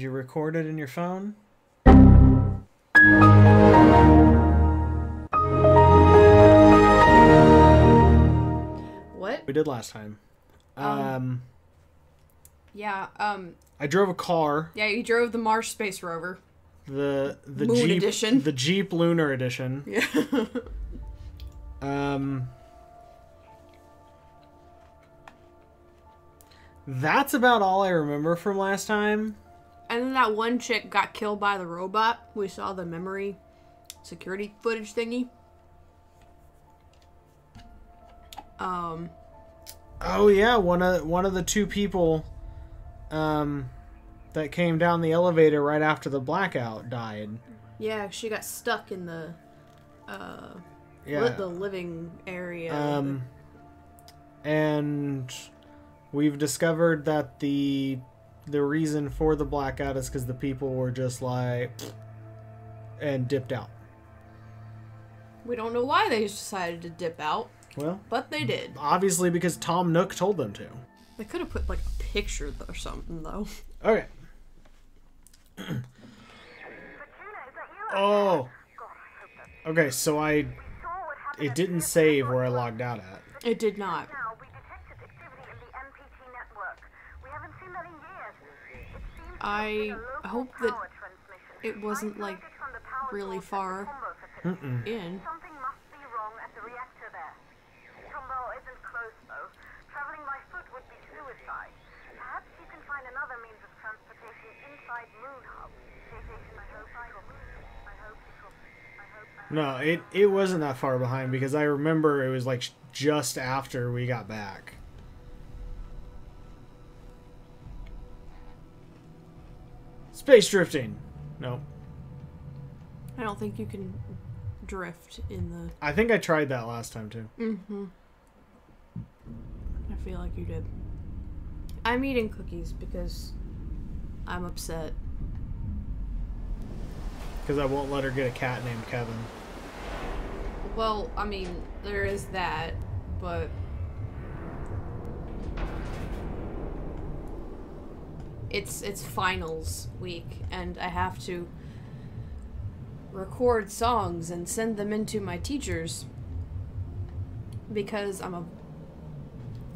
Did you record it in your phone? What? We did last time. Yeah, I drove a car. yeah, you drove the Mars Space Rover. The Moon Jeep Edition. The Jeep Lunar Edition. Yeah. That's about all I remember from last time. And then that one chick got killed by the robot. We saw the memory security footage thingy. Oh yeah, one of the two people that came down the elevator right after the blackout died. Yeah, she got stuck in the the living area. And we've discovered that the reason for the blackout is because the people were just like and dipped out. We don't know why they decided to dip out. Well, but they did. Obviously because Tom Nook told them to. They could have put like a picture or something though. Okay. Oh. Okay, so it didn't save where I logged out at. It did not. I hope that it wasn't like really far in. Something must be wrong at the reactor there. Trumbull isn't close though. Traveling by foot would be suicide. Perhaps you can find another means of transportation inside Moon Hub. No, it wasn't that far behind because I remember it was like just after we got back. Space drifting. No. I don't think you can drift in the... I think I tried that last time too. Mm-hmm. I feel like you did. I'm eating cookies because I'm upset. Because I won't let her get a cat named Kevin. Well, I mean, there is that, but... It's finals week, and I have to record songs and send them into my teachers because I'm a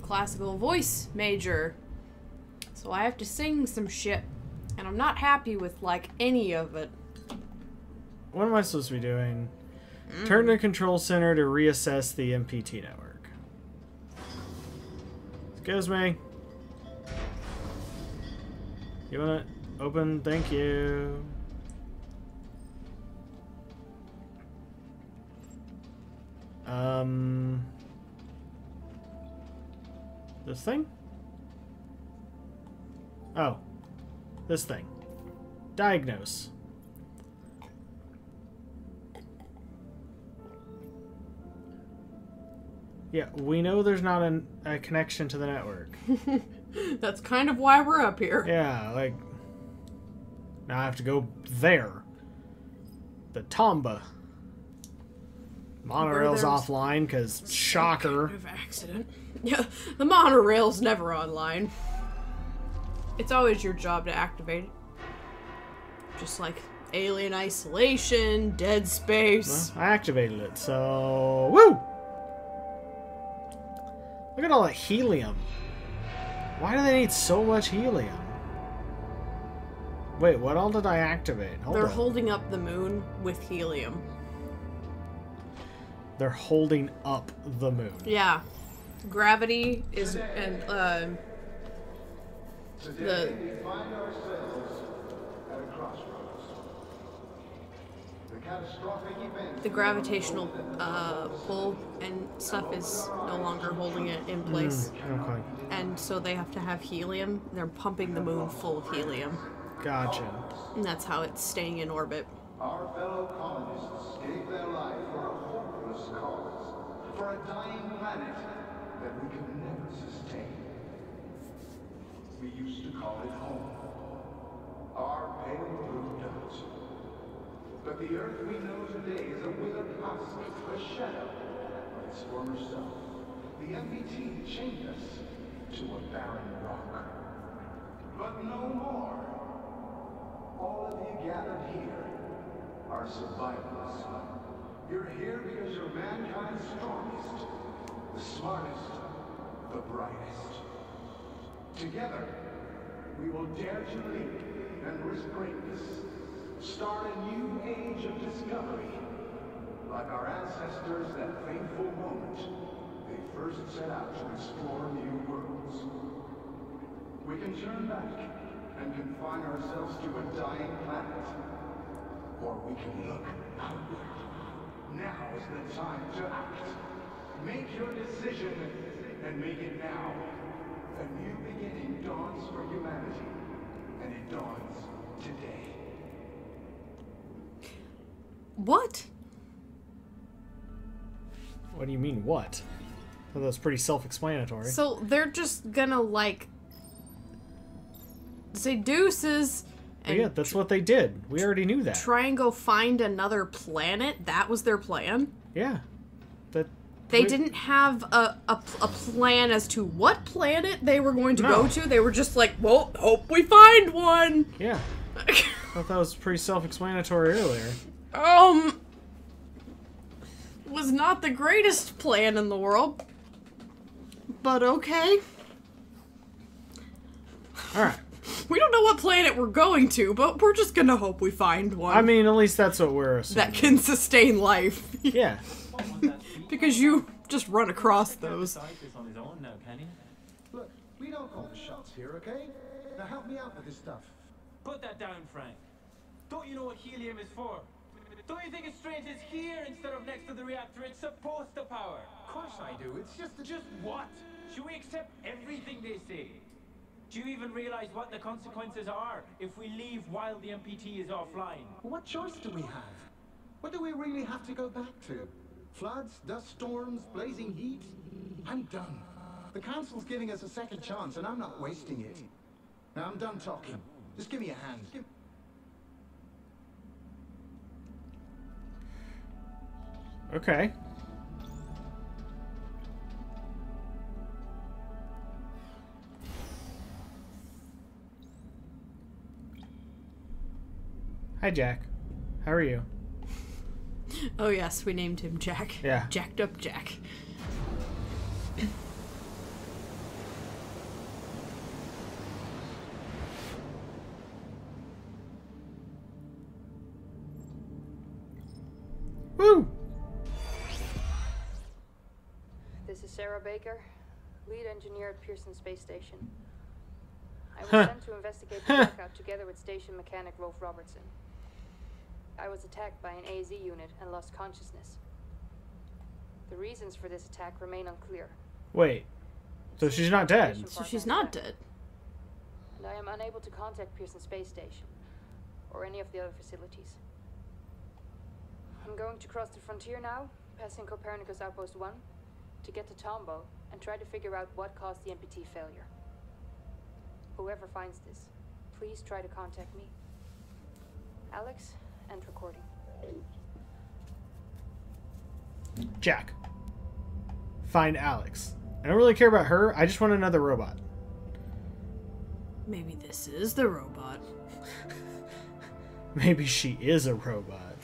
classical voice major. So I have to sing some shit, and I'm not happy with, like, any of it. What am I supposed to be doing? Turn the control center to reassess the MPT network. Excuse me. You wanna open? Thank you. This thing? Oh. This thing. Diagnose. Yeah, we know there's not a connection to the network. That's kind of why we're up here. Yeah, like... Now I have to go there. The Tomba. Monorail's offline, because shocker. Kind of accident. Yeah, the monorail's never online. It's always your job to activate it. Just like Alien Isolation, Dead Space. Well, I activated it, so... Woo! Look at all that helium. Why do they need so much helium? Wait, what all did I activate? They're holding up the moon with helium. They're holding up the moon. Yeah. Gravity is... and, Today, we find ourselves at a crossroads. The catastrophic event... The gravitational pull and stuff is no longer holding it in place. Okay. And so they have to have helium. They're pumping the moon full of helium. Gotcha. And that's how it's staying in orbit. Our fellow colonists gave their life for a hopeless cause, for a dying planet that we could never sustain. We used to call it home, our pale blue dot. But the Earth we know today is a withered husk, a shadow of its former self. The MPT chained us to a barren rock. But no more. All of you gathered here are survivors. You're here because you're mankind's strongest, the smartest, the brightest. Together, we will dare to lead and risk greatness. Start a new age of discovery. Like our ancestors, that fateful moment, they first set out to explore new worlds. We can turn back and confine ourselves to a dying planet. Or we can look outward. Now is the time to act. Make your decision and make it now. A new beginning dawns for humanity, and it dawns today. What? What do you mean, what? Well, that's pretty self-explanatory. So they're just gonna, like, say deuces and yeah, that's what they did. We already knew that. try and go find another planet? That was their plan? Yeah. They didn't have a plan as to what planet they were going to go to. They were just like, well, hope we find one. Yeah. I thought that was pretty self-explanatory earlier. Was not the greatest plan in the world. But okay. Alright. We don't know what planet we're going to, but we're just gonna hope we find one. I mean, at least that's what we're assuming. that can sustain life. Yeah. Because you just run across those. On his own now, can he? Look, we don't call the shots here, okay? Now help me out with this stuff. Put that down, Frank. Don't you know what helium is for? Don't you think it's strange it's here instead of next to the reactor it's supposed to power? Of course I do. It's just Just what? Should we accept everything they say? Do you even realize what the consequences are if we leave while the MPT is offline? What choice do we have? What do we really have to go back to? Floods, dust storms, blazing heat? I'm done. The council's giving us a second chance, and I'm not wasting it. Now I'm done talking. Just give me a hand. Okay. Hi, Jack. How are you? Oh yes, we named him Jack. Yeah. Jacked up Jack. Woo! This is Sarah Baker, lead engineer at Pearson Space Station. I was Huh. sent to investigate the blackout together with station mechanic Rolf Robertson. I was attacked by an AZ unit and lost consciousness. The reasons for this attack remain unclear. Wait. So she's not dead. So she's not dead. And I am unable to contact Pearson Space Station or any of the other facilities. I'm going to cross the frontier now, passing Copernicus Outpost 1, to get to Tombow and try to figure out what caused the MPT failure. Whoever finds this, please try to contact me. Alex, end recording. Jack. Find Alex. I don't really care about her. I just want another robot. Maybe this is the robot. Maybe she is a robot.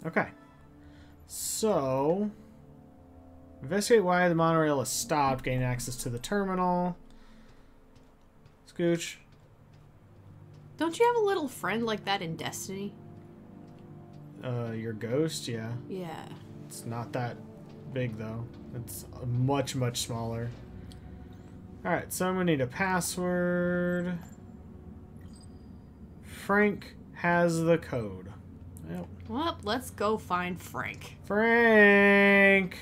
Okay. So, investigate why the monorail has stopped. Gain access to the terminal. Scooch. Don't you have a little friend like that in Destiny? Your ghost? Yeah. Yeah. It's not that big, though. It's much, much smaller. Alright, so I'm gonna need a password. Frank has the code. Yep. Well, let's go find Frank. Frank!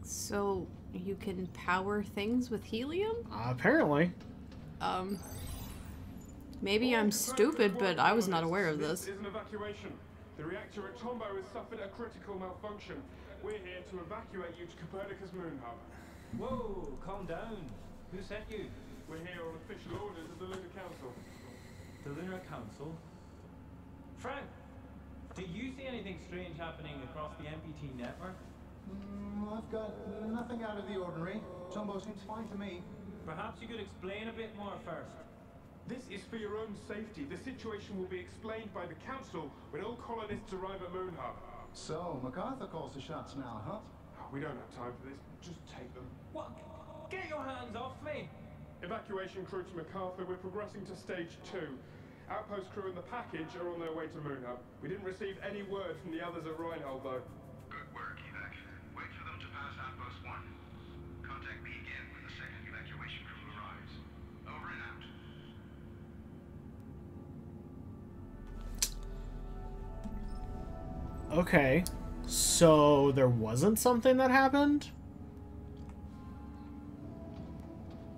So, you can power things with helium? Apparently. Maybe I'm stupid, but I was not aware of this. Is an evacuation. The reactor at Tombow has suffered a critical malfunction. We're here to evacuate you to Copernicus Moon Hub. Whoa, calm down. Who sent you? We're here on official orders of the Lunar Council. The Lunar Council? Frank! Do you see anything strange happening across the MPT network? I've got nothing out of the ordinary. Tombo seems fine to me. Perhaps you could explain a bit more first. This is for your own safety. The situation will be explained by the Council when all colonists arrive at Moon Hub. So, MacArthur calls the shots now, huh? We don't have time for this. Just take them. What? Get your hands off me! Evacuation crew to MacArthur. We're progressing to stage 2. Outpost crew and the package are on their way to Moon Hub. We didn't receive any word from the others at Reinhold, though. Good work, Evac. Wait for them to pass Outpost 1. Contact me again when the second evacuation crew arrives. Over and out. Okay. So there wasn't something that happened?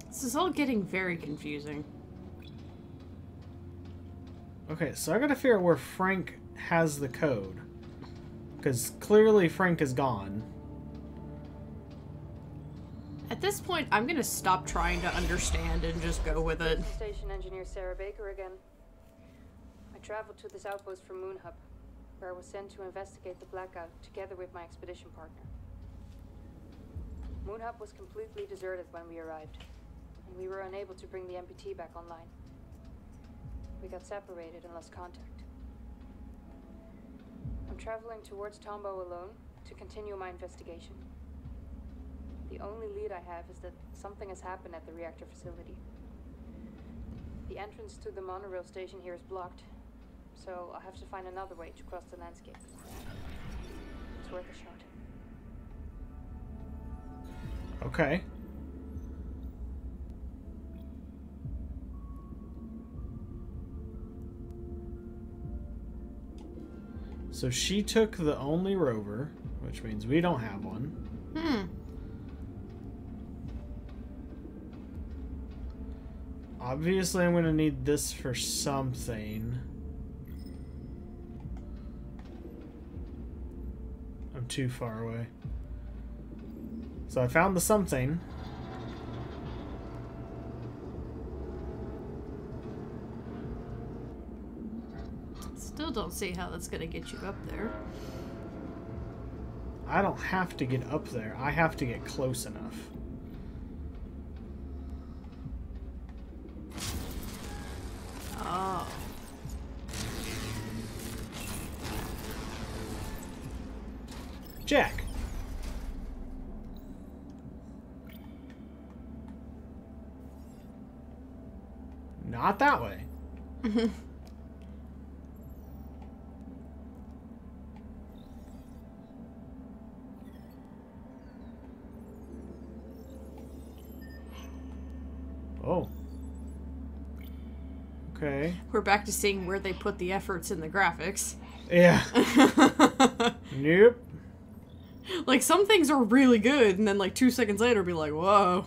This is all getting very confusing. Okay, so I gotta figure out where Frank has the code. Because clearly Frank is gone. At this point, I'm gonna stop trying to understand and just go with it. Station engineer Sarah Baker again. I traveled to this outpost from Moon Hub, where I was sent to investigate the blackout together with my expedition partner. Moon Hub was completely deserted when we arrived, and we were unable to bring the MPT back online. We got separated and lost contact. I'm traveling towards Tombo alone to continue my investigation. The only lead I have is that something has happened at the reactor facility. The entrance to the monorail station here is blocked, so I'll have to find another way to cross the landscape. It's worth a shot. Okay. So she took the only rover, which means we don't have one. Obviously, I'm going to need this for something. I'm too far away. So I found the something. Still don't see how that's gonna get you up there. I don't have to get up there. I have to get close enough. Oh. Jack. Not that way. Oh. Okay. We're back to seeing where they put the efforts in the graphics. Yeah. Nope. Like, some things are really good, and then, like, 2 seconds later, be like, whoa.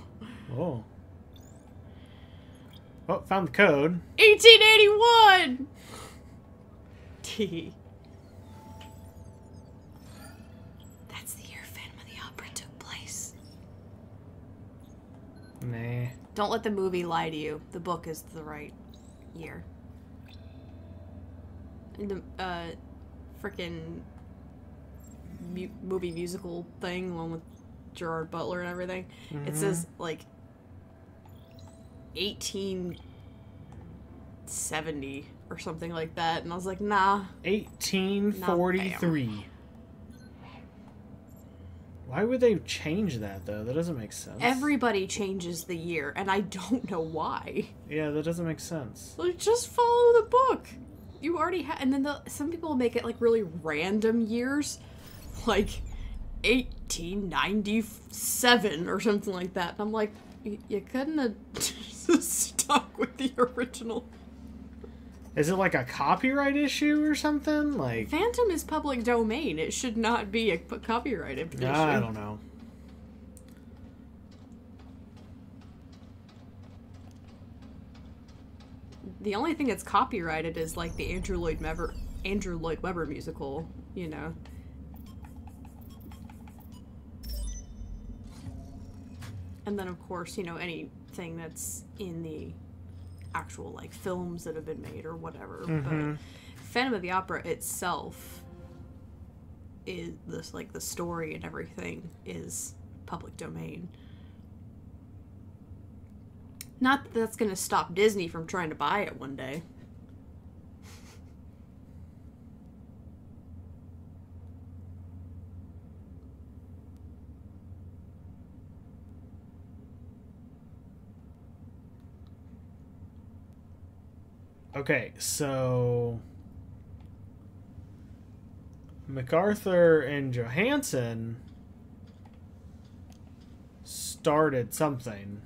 Oh. Oh, found the code. 1881! T. That's the year Phantom of the Opera took place. Nah. Don't let the movie lie to you. The book is the right year. And the, frickin' movie musical thing, one with Gerard Butler and everything. It says, like, 1870 or something like that, and I was like, nah. 1843. Why would they change that, though? That doesn't make sense. Everybody changes the year, and I don't know why. Yeah, that doesn't make sense. Like, just follow the book. You already have, and then some people make it, like, really random years. Like, 1897 or something like that. And I'm like, you couldn't have stuck with the original. Is it like a copyright issue or something? Like, Phantom is public domain. It should not be a copyrighted issue. I don't know. The only thing that's copyrighted is, like, the Andrew Lloyd Webber musical, you know. And then, of course, you know, anything that's in the actual, like, films that have been made or whatever. But Phantom of the Opera itself is this, like, the story and everything is public domain. Not that that's gonna stop Disney from trying to buy it one day. Okay, so MacArthur and Johansson started something.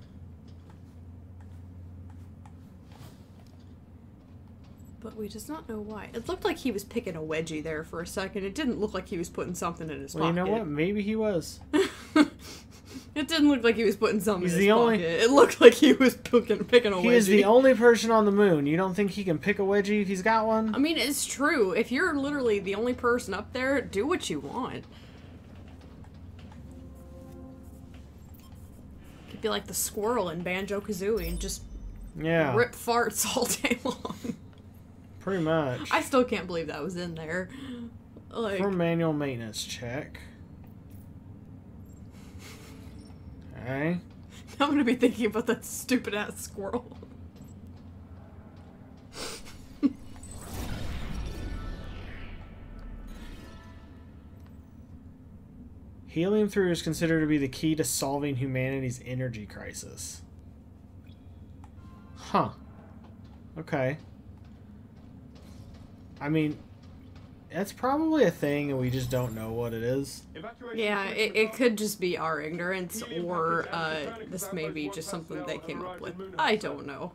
But we just not know why. It looked like he was picking a wedgie there for a second. It didn't look like he was putting something in his Well, pocket. you know what? Maybe he was. It didn't look like he was putting something He's in the his only- pocket. It looked like he was picking a wedgie. He is the only person on the moon. You don't think he can pick a wedgie if he's got one? I mean, it's true. If you're literally the only person up there, do what you want. Could be like the squirrel in Banjo-Kazooie and just Yeah, rip farts all day long. pretty much. I still can't believe that was in there. Like, For manual maintenance check. Okay. I'm gonna be thinking about that stupid ass squirrel. Helium-3 is considered to be the key to solving humanity's energy crisis. Huh. Okay. I mean, that's probably a thing and we just don't know what it is. Yeah, it could just be our ignorance, or this may be just something they came up with. I don't know.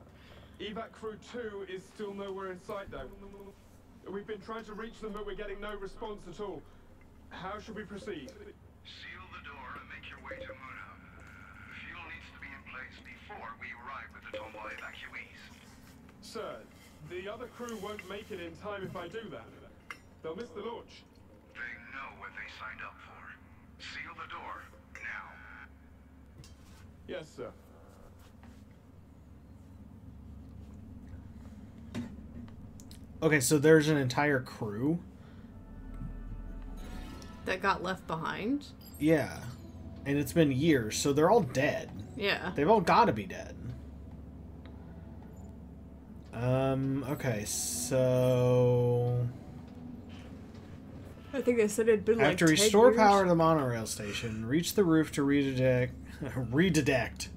Evac Crew 2 is still nowhere in sight, though. We've been trying to reach them, but we're getting no response at all. How should we proceed? Seal the door and make your way to Muna. Fuel needs to be in place before we arrive with the Tomboy evacuees. Sir, the other crew won't make it in time if I do that. They'll miss the launch. They know what they signed up for. Seal the door now. Yes, sir. Okay, so there's an entire crew? That got left behind? Yeah. And it's been years, so they're all dead. Yeah. They've all got to be dead. Okay, so... I think they said it'd been I have like to 10 restore years. power to the monorail station. Reach the roof to redirect. Redirect.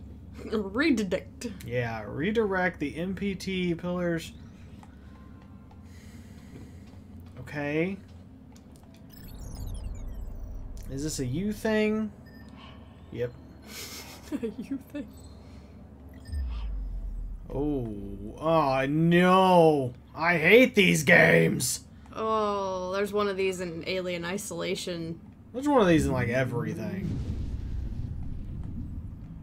Yeah, redirect the MPT pillars. Okay. Is this a U thing? Yep. You think? Oh no! I hate these games! Oh, there's one of these in Alien Isolation. There's one of these in like everything.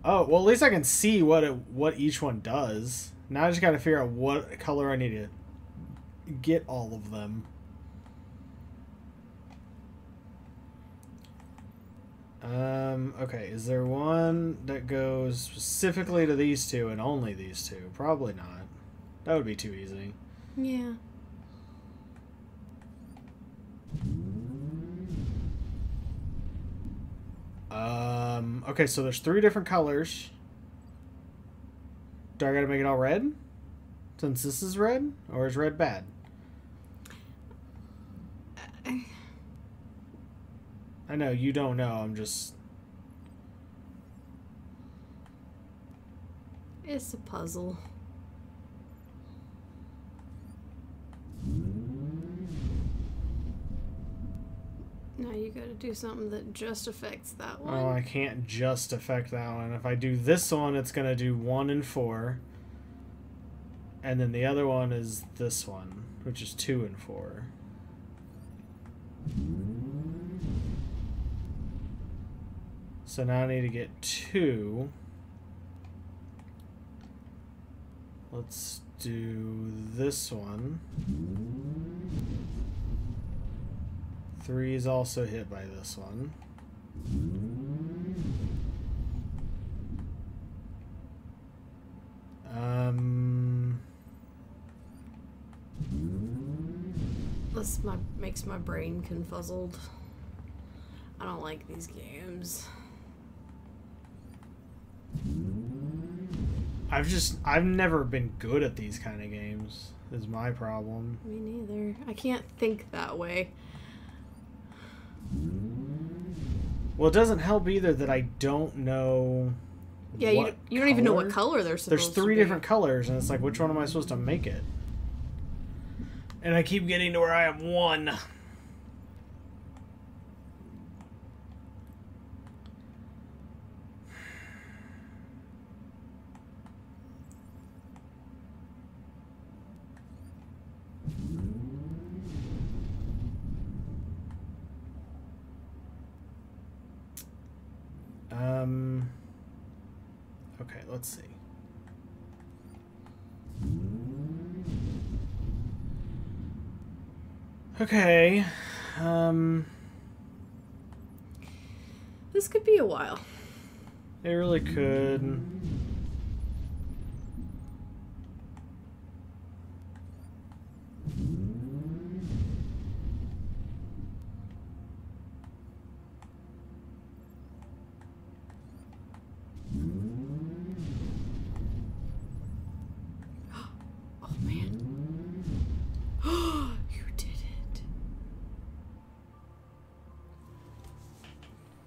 Oh, well at least I can see what each one does. Now I just gotta figure out what color I need to get all of them. Okay, is there one that goes specifically to these two and only these two? Probably not. That would be too easy. Yeah. Okay, so there's 3 different colors. Do I gotta make it all red? Since this is red? Or is red bad? I know, you don't know, I'm just... It's a puzzle. Now you gotta do something that just affects that one. Oh, I can't just affect that one. If I do this one, it's gonna do 1 and 4. And then the other one is this one, which is 2 and 4. So now I need to get 2. Let's do this one. 3 is also hit by this one. This makes my brain confuzzled. I don't like these games. I've never been good at these kind of games, is my problem. Me neither. I can't think that way. Well, it doesn't help either that I don't know. Yeah, you don't even know what color they're supposed to be. There's 3 different colors, and it's like, which one am I supposed to make it? And I keep getting to where I am 1. Okay, let's see. Okay, This could be a while. it really could. Oh man. You did it.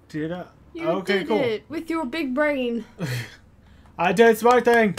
Did I? You Okay, did cool. it with your big brain. I did my thing.